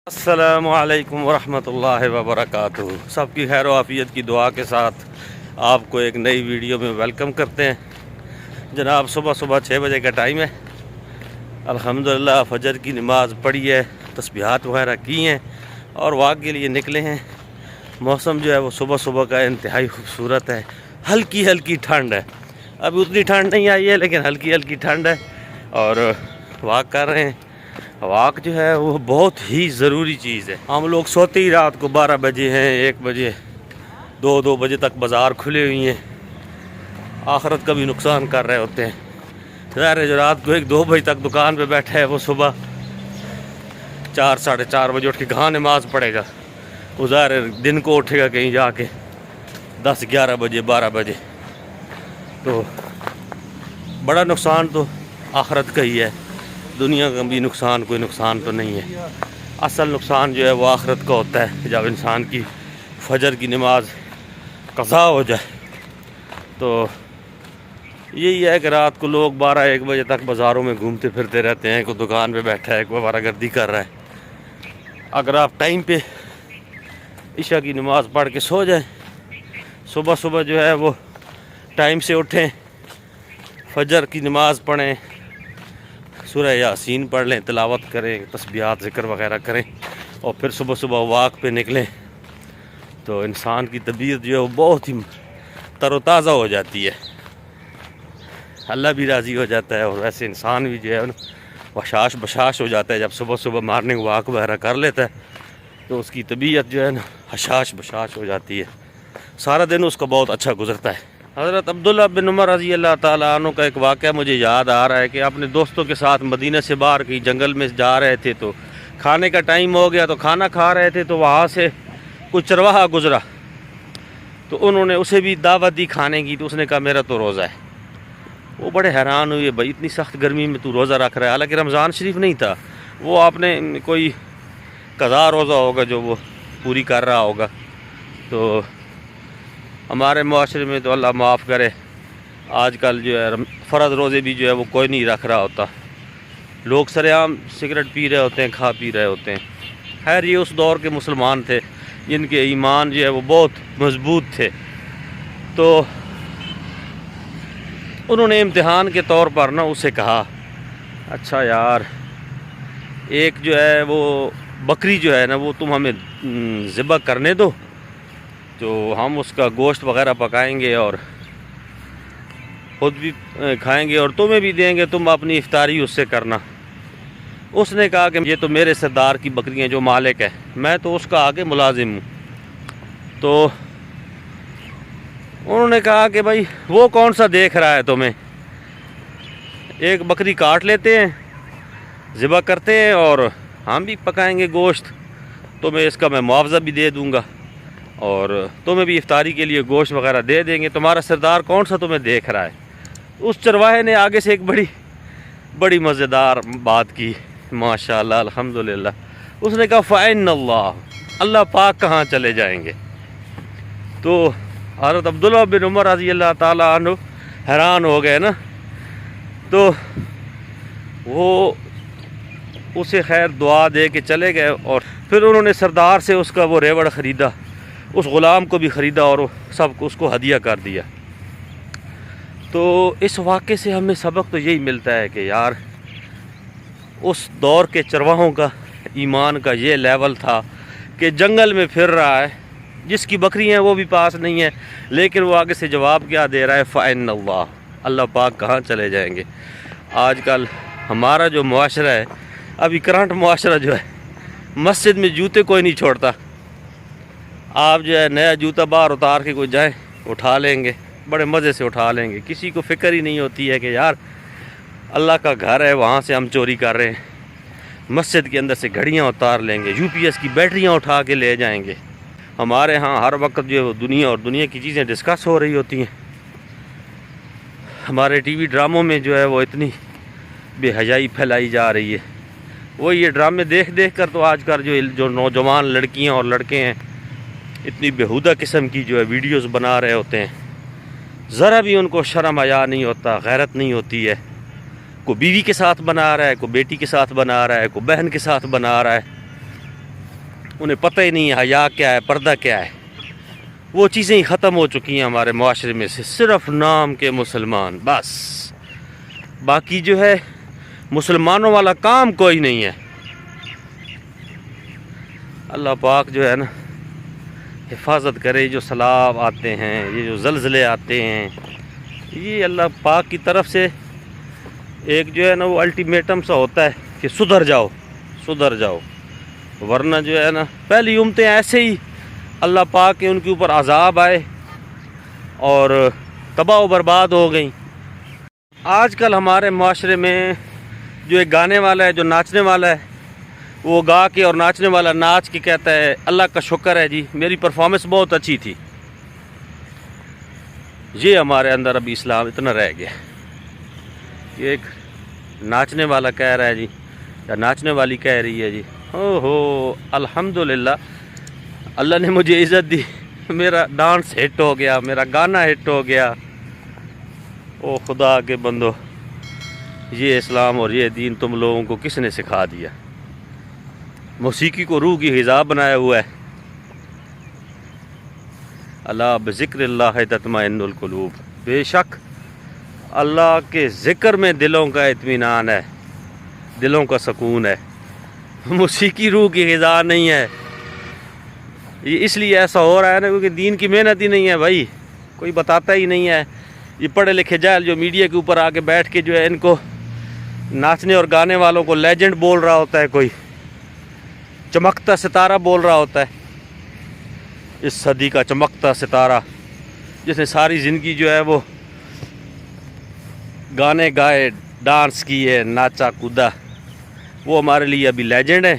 السلام علیکم ورحمۃ اللہ وبرکاتہ۔ سب کی خیر و عافیت کی دعا کے ساتھ آپ کو ایک نئی ویڈیو میں ویلکم کرتے ہیں۔ جناب صبح 6 بجے کا ٹائم ہے۔ الحمدللہ فجر کی نماز پڑھی ہے، تسبیحات وغیرہ کی ہیں اور واک کے لیے نکلے ہیں۔ موسم جو ہے وہ صبح کا انتہائی خوبصورت ہے، ہلکی ٹھنڈ ہے۔ ابھی اتنی ٹھنڈ نہیں آئی ہے لیکن ہلکی ٹھنڈ ہے اور واک کر رہے ہیں۔ واک جو ہے وہ بہت ہی ضروری چیز ہے۔ ہم لوگ سوتے ہی رات کو 12 بجے ہیں، 1 بجے 2 بجے تک بازار کھلے ہوئی ہیں، آخرت کا بھی نقصان کر رہے ہوتے ہیں۔ ظاہر ہے جو رات کو 1-2 بجے تک دکان پہ بیٹھا ہے وہ صبح 4-4:30 بجے اٹھ کے کہاں نماز پڑھے گا؟ وہ ظاہر ہے دن کو اٹھے گا کہیں جا کے 10-11 بجے 12 بجے۔ تو بڑا نقصان تو آخرت کا ہی ہے، دنیا کا بھی نقصان کوئی نقصان تو نہیں ہے۔ اصل نقصان جو ہے وہ آخرت کا ہوتا ہے، جب انسان کی فجر کی نماز قضا ہو جائے۔ تو یہی ہے کہ رات کو لوگ 12-1 بجے تک بازاروں میں گھومتے پھرتے رہتے ہیں، کوئی دکان پہ بیٹھا ہے، کوئی آوارہ گردی کر رہا ہے۔ اگر آپ ٹائم پہ عشاء کی نماز پڑھ کے سو جائیں، صبح جو ہے وہ ٹائم سے اٹھیں، فجر کی نماز پڑھیں، سورہ یاسین پڑھ لیں، تلاوت کریں، تسبیحات ذکر وغیرہ کریں اور پھر صبح واک پہ نکلیں تو انسان کی طبیعت جو ہے وہ بہت ہی تر و تازہ ہو جاتی ہے، اللہ بھی راضی ہو جاتا ہے اور ویسے انسان بھی جو ہے وشاش بشاش ہو جاتا ہے۔ جب صبح مارننگ واک وغیرہ کر لیتا ہے تو اس کی طبیعت جو ہے نا حشاش بشاش ہو جاتی ہے، سارا دن اس کا بہت اچھا گزرتا ہے۔ حضرت عبداللہ بن عمر رضی اللہ تعالیٰ عنہ کا ایک واقعہ مجھے یاد آ رہا ہے کہ اپنے دوستوں کے ساتھ مدینہ سے باہر کہیں جنگل میں جا رہے تھے، تو کھانے کا ٹائم ہو گیا تو کھانا کھا رہے تھے، تو وہاں سے کوئی چرواہا گزرا تو انہوں نے اسے بھی دعوت دی کھانے کی، تو اس نے کہا میرا تو روزہ ہے۔ وہ بڑے حیران ہوئے، بھائی اتنی سخت گرمی میں تو روزہ رکھ رہا ہے، حالانکہ رمضان شریف نہیں تھا، وہ آپ نے کوئی قضا روزہ ہوگا جو وہ پوری کر رہا ہوگا۔ تو ہمارے معاشرے میں تو اللہ معاف کرے آج کل جو ہے فرض روزے بھی جو ہے وہ کوئی نہیں رکھ رہا ہوتا، لوگ سر عام سگریٹ پی رہے ہوتے ہیں، کھا پی رہے ہوتے ہیں۔ خیر یہ اس دور کے مسلمان تھے جن کے ایمان جو ہے وہ بہت مضبوط تھے، تو انہوں نے امتحان کے طور پر نا اسے کہا اچھا یار ایک جو ہے وہ بکری جو ہے نا وہ تم ہمیں ذبح کرنے دو، تو ہم اس کا گوشت وغیرہ پکائیں گے اور خود بھی کھائیں گے اور تمہیں بھی دیں گے، تم اپنی افطاری اس سے کرنا۔ اس نے کہا کہ یہ تو میرے سردار کی بکریاں جو مالک ہے، میں تو اس کا آگے ملازم ہوں۔ تو انہوں نے کہا کہ بھائی وہ کون سا دیکھ رہا ہے تمہیں، ایک بکری کاٹ لیتے ہیں، ذبح کرتے ہیں اور ہم بھی پکائیں گے گوشت، تمہیں اس کا میں معاوضہ بھی دے دوں گا اور تمہیں بھی افطاری کے لیے گوشت وغیرہ دے دیں گے، تمہارا سردار کون سا تمہیں دیکھ رہا ہے۔ اس چرواہے نے آگے سے ایک بڑی مزیدار بات کی، ماشاءاللہ الحمدللہ۔ اس نے کہا فَإِنَّ اللَّهُ، اللہ پاک کہاں چلے جائیں گے۔ تو حضرت عبداللہ بن عمر رضی اللہ تعالیٰ عنہ حیران ہو گئے نا، تو وہ اسے خیر دعا دے کے چلے گئے اور پھر انہوں نے سردار سے اس کا وہ ریوڑ خریدا، اس غلام کو بھی خریدا اور سب کو اس کو ہدیہ کر دیا۔ تو اس واقعے سے ہمیں سبق تو یہی ملتا ہے کہ یار اس دور کے چرواہوں کا ایمان کا یہ لیول تھا کہ جنگل میں پھر رہا ہے، جس کی بکری ہیں وہ بھی پاس نہیں ہے، لیکن وہ آگے سے جواب کیا دے رہا ہے فَإِنَّ اللَّهُ، اللہ پاک کہاں چلے جائیں گے۔ آج کل ہمارا جو معاشرہ ہے، ابھی کرنٹ معاشرہ جو ہے، مسجد میں جوتے کوئی نہیں چھوڑتا، آپ جو ہے نیا جوتا باہر اتار کے کوئی جائیں اٹھا لیں گے، بڑے مزے سے اٹھا لیں گے، کسی کو فکر ہی نہیں ہوتی ہے کہ یار اللہ کا گھر ہے وہاں سے ہم چوری کر رہے ہیں، مسجد کے اندر سے گھڑیاں اتار لیں گے، UPS کی بیٹریاں اٹھا کے لے جائیں گے۔ ہمارے ہاں ہر وقت جو ہے وہ دنیا اور دنیا کی چیزیں ڈسکس ہو رہی ہوتی ہیں، ہمارے ٹی وی ڈراموں میں جو ہے وہ اتنی بے حیائی پھیلائی جا رہی ہے، وہ یہ ڈرامے دیکھ کر تو آج کل جو نوجوان لڑکیاں اور لڑکے ہیں اتنی بےہودہ قسم کی جو ہے ویڈیوز بنا رہے ہوتے ہیں، ذرا بھی ان کو شرم حیا نہیں ہوتا، غیرت نہیں ہوتی ہے۔ کوئی بیوی کے ساتھ بنا رہا ہے، کوئی بیٹی کے ساتھ بنا رہا ہے، کوئی بہن کے ساتھ بنا رہا ہے، انہیں پتہ ہی نہیں ہے حیا کیا ہے، پردہ کیا ہے. وہ چیزیں ہی ختم ہو چکی ہیں ہمارے معاشرے میں سے. صرف نام کے مسلمان بس، باقی جو ہے مسلمانوں والا کام کوئی نہیں ہے. اللہ پاک جو ہے نا حفاظت کرے. جو سیلاب آتے ہیں، یہ جو زلزلے آتے ہیں، یہ اللہ پاک کی طرف سے ایک جو ہے نا وہ الٹیمیٹم سا ہوتا ہے کہ سدھر جاؤ، سدھر جاؤ. ورنہ جو ہے نا پہلی امتیں ایسے ہی اللہ پاک کے ان کے اوپر عذاب آئے اور تباہ و برباد ہو گئیں. آج کل ہمارے معاشرے میں جو ایک گانے والا ہے، جو ناچنے والا ہے، وہ گا کے اور ناچنے والا ناچ کے کہتا ہے اللہ کا شکر ہے جی میری پرفارمنس بہت اچھی تھی. یہ ہمارے اندر ابھی اسلام اتنا رہ گیا کہ ایک ناچنے والا کہہ رہا ہے جی، یا ناچنے والی کہہ رہی ہے جی او ہو الحمدللہ اللہ نے مجھے عزت دی، میرا ڈانس ہٹ ہو گیا، میرا گانا ہٹ ہو گیا. او خدا کے بندو، یہ اسلام اور یہ دین تم لوگوں کو کس نے سکھا دیا؟ موسیقی کو روح کی غذا بنایا ہوا ہے. اللہ بذکر اللہ تطمئن القلوب، بے شک اللہ کے ذکر میں دلوں کا اطمینان ہے، دلوں کا سکون ہے. موسیقی روح کی غذا نہیں ہے. یہ اس لیے ایسا ہو رہا ہے نا کیونکہ دین کی محنت ہی نہیں ہے بھائی، کوئی بتاتا ہی نہیں ہے. یہ پڑھے لکھے جاہل جو میڈیا کے اوپر آ کے بیٹھ کے جو ہے ان کو ناچنے اور گانے والوں کو لیجنڈ بول رہا ہوتا ہے، کوئی چمکتا ستارہ بول رہا ہوتا ہے. اس صدی کا چمکتا ستارہ جس نے ساری زندگی جو ہے وہ گانے گائے، ڈانس کیے، ناچا کودا، وہ ہمارے لیے ابھی لیجنڈ ہے.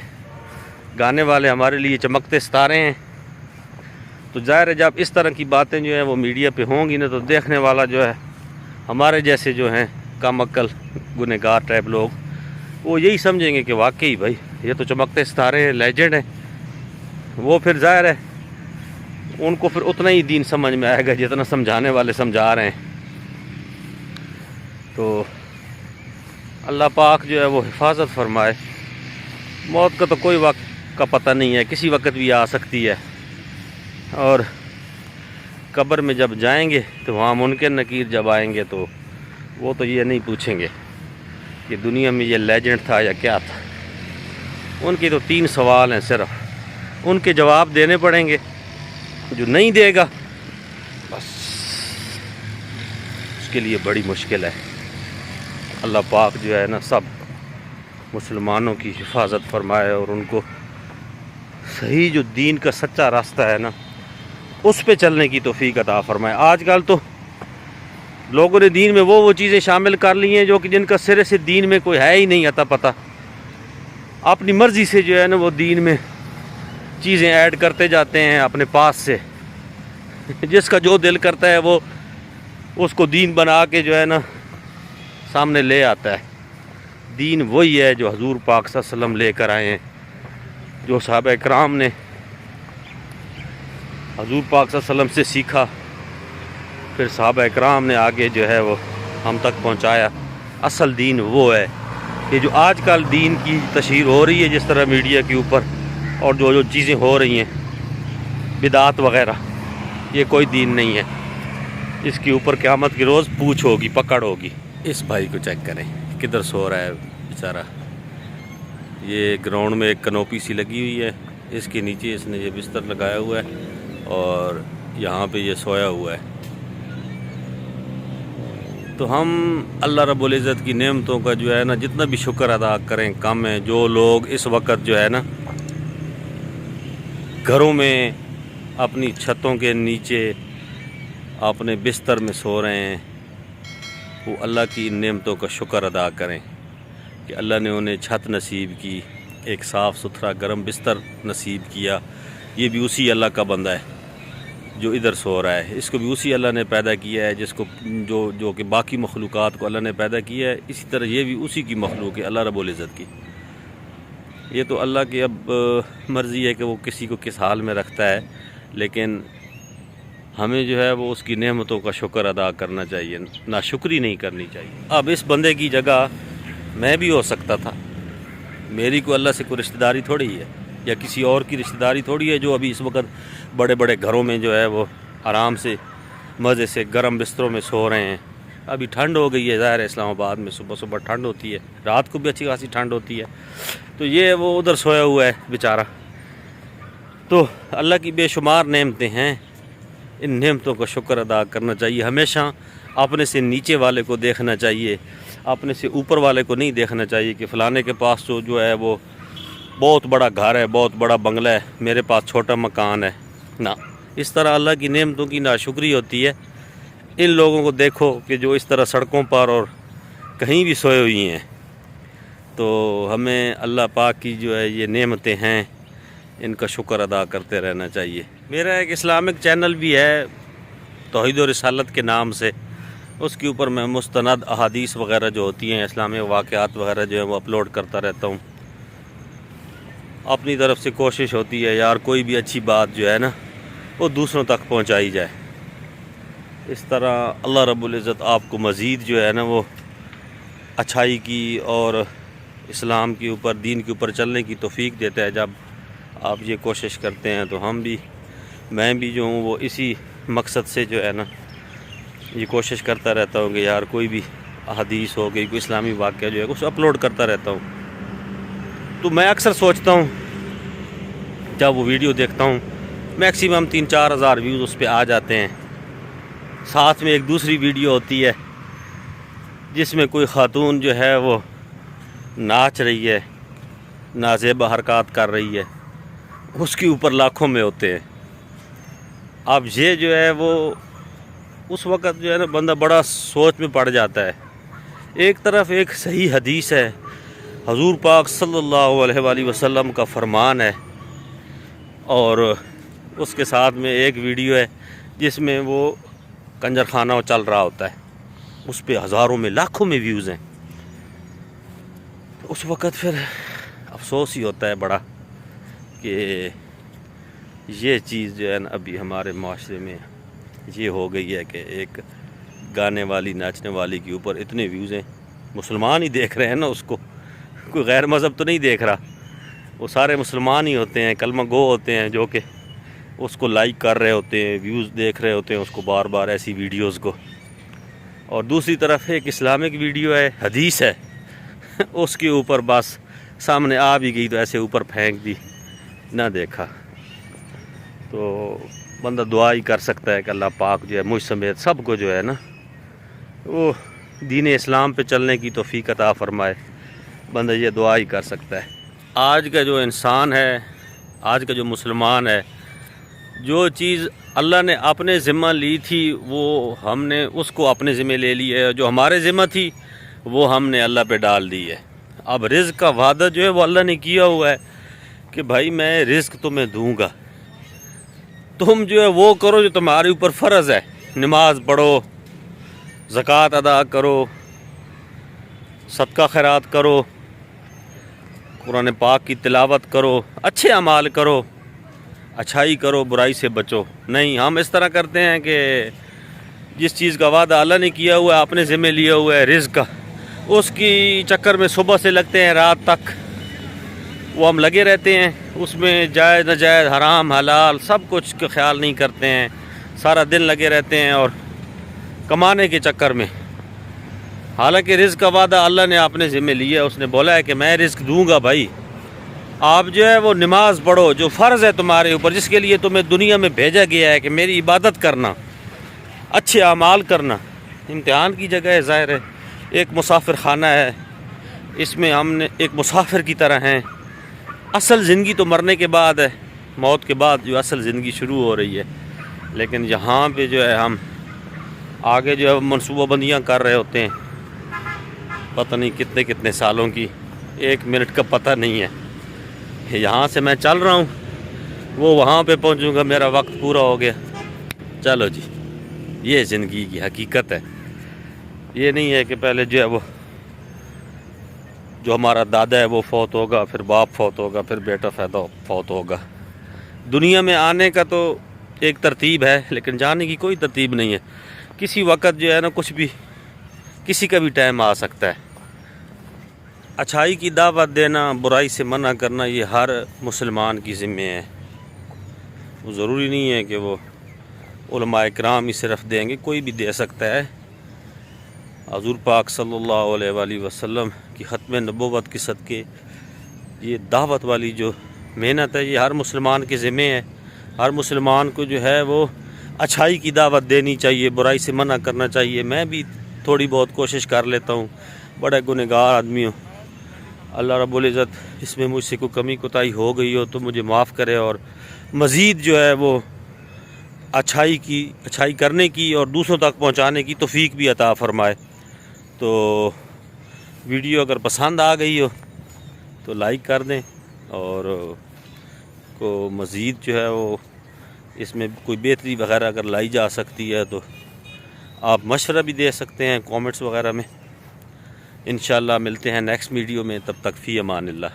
گانے والے ہمارے لیے چمکتے ستارے ہیں. تو ظاہر ہے جب اس طرح کی باتیں جو ہیں وہ میڈیا پہ ہوں گی نا تو دیکھنے والا جو ہے ہمارے جیسے جو ہیں کم عقل گنہگار ٹائپ لوگ وہ یہی سمجھیں گے کہ واقعی بھائی یہ تو چمکتے ستارے ہیں، لیجنڈ ہیں. وہ پھر ظاہر ہے ان کو پھر اتنا ہی دین سمجھ میں آئے گا جتنا سمجھانے والے سمجھا رہے ہیں. تو اللہ پاک جو ہے وہ حفاظت فرمائے. موت کا تو کوئی وقت کا پتہ نہیں ہے، کسی وقت بھی آ سکتی ہے. اور قبر میں جب جائیں گے تو وہاں منکر نکیر جب آئیں گے تو وہ تو یہ نہیں پوچھیں گے کہ دنیا میں یہ لیجنڈ تھا یا کیا تھا. ان کے تو 3 سوال ہیں صرف، ان کے جواب دینے پڑیں گے. جو نہیں دے گا بس اس کے لیے بڑی مشکل ہے. اللہ پاک جو ہے نا سب مسلمانوں کی حفاظت فرمائے اور ان کو صحیح جو دین کا سچا راستہ ہے نا اس پہ چلنے کی توفیق عطا فرمائے. آج کل تو لوگوں نے دین میں وہ چیزیں شامل کر لی ہیں جو کہ جن کا سرے سے دین میں کوئی ہے ہی نہیں آتا پتہ. اپنی مرضی سے جو ہے نا وہ دین میں چیزیں ایڈ کرتے جاتے ہیں اپنے پاس سے. جس کا جو دل کرتا ہے وہ اس کو دین بنا کے جو ہے نا سامنے لے آتا ہے. دین وہی ہے جو حضور پاک صلی اللہ علیہ وسلم لے کر آئے ہیں، جو صحابہ کرام نے حضور پاک صلی اللہ علیہ وسلم سے سیکھا، پھر صحابہ کرام نے آگے جو ہے وہ ہم تک پہنچایا. اصل دین وہ ہے کہ جو آج کل دین کی تشہیر ہو رہی ہے جس طرح میڈیا کے اوپر اور جو چیزیں ہو رہی ہیں بدعات وغیرہ، یہ کوئی دین نہیں ہے. اس کے اوپر قیامت کے روز پوچھ ہوگی، پکڑ ہوگی. اس بھائی کو چیک کریں کدھر سو رہا ہے بیچارہ. یہ گراؤنڈ میں ایک کنوپی سی لگی ہوئی ہے، اس کے نیچے اس نے یہ بستر لگایا ہوا ہے اور یہاں پہ یہ سویا ہوا ہے. تو ہم اللہ رب العزت کی نعمتوں کا جو ہے نا جتنا بھی شکر ادا کریں کم ہے. جو لوگ اس وقت جو ہے نا گھروں میں اپنی چھتوں کے نیچے اپنے بستر میں سو رہے ہیں وہ اللہ کی نعمتوں کا شکر ادا کریں کہ اللہ نے انہیں چھت نصیب کی، ایک صاف ستھرا گرم بستر نصیب کیا. یہ بھی اسی اللہ کا بندہ ہے جو ادھر سو رہا ہے. اس کو بھی اسی اللہ نے پیدا کیا ہے جس کو جو کہ باقی مخلوقات کو اللہ نے پیدا کیا ہے. اسی طرح یہ بھی اسی کی مخلوق ہے اللہ رب العزت کی. یہ تو اللہ کی اب مرضی ہے کہ وہ کسی کو کس حال میں رکھتا ہے، لیکن ہمیں جو ہے وہ اس کی نعمتوں کا شکر ادا کرنا چاہیے، ناشکری نہیں کرنی چاہیے. اب اس بندے کی جگہ میں بھی ہو سکتا تھا، میری کوئی اللہ سے کوئی رشتہ داری تھوڑی ہے. یا کسی اور کی رشتہ داری تھوڑی ہے جو ابھی اس وقت بڑے بڑے گھروں میں جو ہے وہ آرام سے مزے سے گرم بستروں میں سو رہے ہیں. ابھی ٹھنڈ ہو گئی ہے، ظاہر ہے اسلام آباد میں صبح صبح ٹھنڈ ہوتی ہے، رات کو بھی اچھی خاصی ٹھنڈ ہوتی ہے. تو یہ وہ ادھر سویا ہوا ہے بیچارہ. تو اللہ کی بے شمار نعمتیں ہیں، ان نعمتوں کا شکر ادا کرنا چاہیے. ہمیشہ اپنے سے نیچے والے کو دیکھنا چاہیے، اپنے سے اوپر والے کو نہیں دیکھنا چاہیے کہ فلانے کے پاس تو جو ہے وہ بہت بڑا گھر ہے، بہت بڑا بنگلہ ہے، میرے پاس چھوٹا مکان ہے. نہ، اس طرح اللہ کی نعمتوں کی ناشکری ہوتی ہے. ان لوگوں کو دیکھو کہ جو اس طرح سڑکوں پر اور کہیں بھی سوئے ہوئی ہیں. تو ہمیں اللہ پاک کی جو ہے یہ نعمتیں ہیں، ان کا شکر ادا کرتے رہنا چاہیے. میرا ایک اسلامک چینل بھی ہے توحید و رسالت کے نام سے. اس کے اوپر میں مستند احادیث وغیرہ جو ہوتی ہیں، اسلامی واقعات وغیرہ جو ہیں وہ اپلوڈ کرتا رہتا ہوں. اپنی طرف سے کوشش ہوتی ہے یار کوئی بھی اچھی بات جو ہے نا وہ دوسروں تک پہنچائی جائے. اس طرح اللہ رب العزت آپ کو مزید جو ہے نا وہ اچھائی کی اور اسلام کے اوپر، دین کے اوپر چلنے کی توفیق دیتا ہے. جب آپ یہ کوشش کرتے ہیں تو ہم بھی، میں بھی جو ہوں وہ اسی مقصد سے جو ہے نا یہ کوشش کرتا رہتا ہوں کہ یار کوئی بھی حدیث ہو گئی، کوئی اسلامی واقعہ جو ہے اس اپلوڈ کرتا رہتا ہوں. تو میں اکثر سوچتا ہوں جب وہ ویڈیو دیکھتا ہوں، میکسیمم 3-4 ہزار ویوز اس پہ آ جاتے ہیں. ساتھ میں ایک دوسری ویڈیو ہوتی ہے جس میں کوئی خاتون جو ہے وہ ناچ رہی ہے، نازیبا حرکات کر رہی ہے، اس کے اوپر لاکھوں میں ہوتے ہیں. اب یہ جو ہے وہ اس وقت جو ہے نا بندہ بڑا سوچ میں پڑ جاتا ہے. ایک طرف ایک صحیح حدیث ہے، حضور پاک صلی اللہ علیہ وآلہ وسلم کا فرمان ہے، اور اس کے ساتھ میں ایک ویڈیو ہے جس میں وہ کنجر خانہ چل رہا ہوتا ہے، اس پہ ہزاروں میں لاکھوں میں ویوز ہیں. اس وقت پھر افسوس ہی ہوتا ہے بڑا کہ یہ چیز جو ہے نا ابھی ہمارے معاشرے میں یہ ہو گئی ہے کہ ایک گانے والی، ناچنے والی کے اوپر اتنے ویوز ہیں. مسلمان ہی دیکھ رہے ہیں نا اس کو، کوئی غیر مذہب تو نہیں دیکھ رہا. وہ سارے مسلمان ہی ہوتے ہیں، کلمہ گو ہوتے ہیں جو کہ اس کو لائک کر رہے ہوتے ہیں، ویوز دیکھ رہے ہوتے ہیں اس کو بار بار، ایسی ویڈیوز کو. اور دوسری طرف ایک اسلامک ویڈیو ہے، حدیث ہے، اس کے اوپر بس سامنے آ بھی گئی تو ایسے اوپر پھینک دی، نہ دیکھا. تو بندہ دعا ہی کر سکتا ہے کہ اللہ پاک جو ہے مجھ سمیت سب کو جو ہے نا وہ دین اسلام پہ چلنے کی توفیق عطا فرمائے. بندہ یہ دعا ہی کر سکتا ہے. آج کا جو انسان ہے، آج کا جو مسلمان ہے، جو چیز اللہ نے اپنے ذمہ لی تھی وہ ہم نے اس کو اپنے ذمہ لے لی ہے، جو ہمارے ذمہ تھی وہ ہم نے اللہ پہ ڈال دی ہے. اب رزق کا وعدہ جو ہے وہ اللہ نے کیا ہوا ہے کہ بھائی میں رزق تمہیں دوں گا، تم جو ہے وہ کرو جو تمہارے اوپر فرض ہے. نماز پڑھو، زکوٰۃ ادا کرو، صدقہ خیرات کرو، قرآن پاک کی تلاوت کرو، اچھے اعمال کرو، اچھائی کرو، برائی سے بچو. نہیں، ہم اس طرح کرتے ہیں کہ جس چیز کا وعدہ اللہ نے کیا ہوا ہے، اپنے ذمہ لیا ہوا ہے رزق کا، اس کی چکر میں صبح سے لگتے ہیں رات تک وہ ہم لگے رہتے ہیں. اس میں جائز ناجائز، حرام حلال سب کچھ کا خیال نہیں کرتے ہیں. سارا دن لگے رہتے ہیں اور کمانے کے چکر میں. حالانکہ رزق کا وعدہ اللہ نے اپنے ذمہ لیا ہے. اس نے بولا ہے کہ میں رزق دوں گا. بھائی آپ جو ہے وہ نماز پڑھو، جو فرض ہے تمہارے اوپر، جس کے لیے تمہیں دنیا میں بھیجا گیا ہے کہ میری عبادت کرنا، اچھے اعمال کرنا. امتحان کی جگہ ہے، ظاہر ہے ایک مسافر خانہ ہے، اس میں ہم نے ایک مسافر کی طرح ہیں. اصل زندگی تو مرنے کے بعد ہے، موت کے بعد جو اصل زندگی شروع ہو رہی ہے. لیکن یہاں پہ جو ہے ہم آگے جو ہے منصوبہ بندیاں کر رہے ہوتے ہیں، پتہ نہیں کتنے کتنے سالوں کی، 1 منٹ کا پتہ نہیں ہے. یہاں سے میں چل رہا ہوں، وہ وہاں پہ پہنچوں گا، میرا وقت پورا ہو گیا. چلو جی، یہ زندگی کی حقیقت ہے. یہ نہیں ہے کہ پہلے جو ہے وہ جو ہمارا دادا ہے وہ فوت ہوگا، پھر باپ فوت ہوگا، پھر بیٹا فوت ہوگا. دنیا میں آنے کا تو ایک ترتیب ہے، لیکن جانے کی کوئی ترتیب نہیں ہے. کسی وقت جو ہے نا کچھ بھی، کسی کا بھی ٹائم آ سکتا ہے. اچھائی کی دعوت دینا، برائی سے منع کرنا، یہ ہر مسلمان کی ذمہ ہے۔ وہ ضروری نہیں ہے کہ وہ علماء کرام ہی صرف دیں گے، کوئی بھی دے سکتا ہے۔ حضور پاک صلی اللہ علیہ وآلہ وسلم کی ختم نبوت کے صدقے یہ دعوت والی جو محنت ہے یہ ہر مسلمان کے ذمہ ہے۔ ہر مسلمان کو جو ہے وہ اچھائی کی دعوت دینی چاہیے، برائی سے منع کرنا چاہیے۔ میں بھی تھوڑی بہت کوشش کر لیتا ہوں، بڑے گنہگار آدمی ہوں۔ اللہ رب العزت اس میں مجھ سے کوئی کمی کوتاہی ہو گئی ہو تو مجھے معاف کرے، اور مزید جو ہے وہ اچھائی کرنے کی اور دوسروں تک پہنچانے کی توفیق بھی عطا فرمائے۔ تو ویڈیو اگر پسند آ گئی ہو تو لائک کر دیں، اور کو مزید جو ہے وہ اس میں کوئی بہتری وغیرہ اگر لائی جا سکتی ہے تو آپ مشورہ بھی دے سکتے ہیں کامنٹس وغیرہ میں۔ انشاءاللہ ملتے ہیں نیکسٹ ویڈیو میں، تب تک فی امان اللہ۔